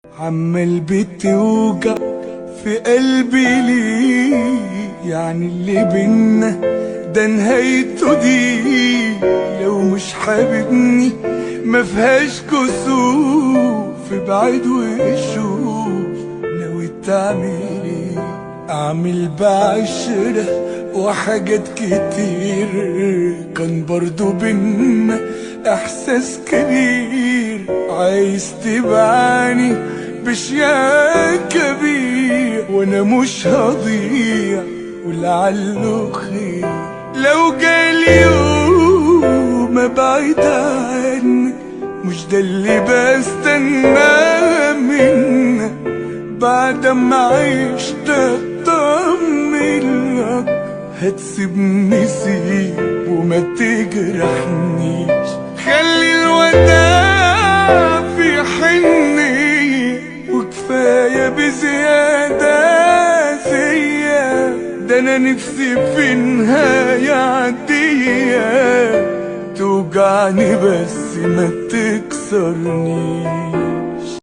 عمال بتوجع في قلبي ليه؟ يعني اللي بينا ده نهايته دي. لو مش حاببني مفيهاش كسوف، ابعد وشوف ناوي تعمل ايه. اعمل بعشرة وحاجات كتير، كان برضو بينا احساس كبير. عايز تبعني بشياء كبير وانا مش هضيع ولعله خير. لو جالي يوم ابعد عنك مش ده اللي بستناه منك. بعد ما عشت اطمن لك هتسيبني سيب وما تجرحنيش. خلي الوداع في حنية وكفاية بزيادة فيا. ده انا نفسي في نهاية عادية توجعني بس ما تكسرنيش.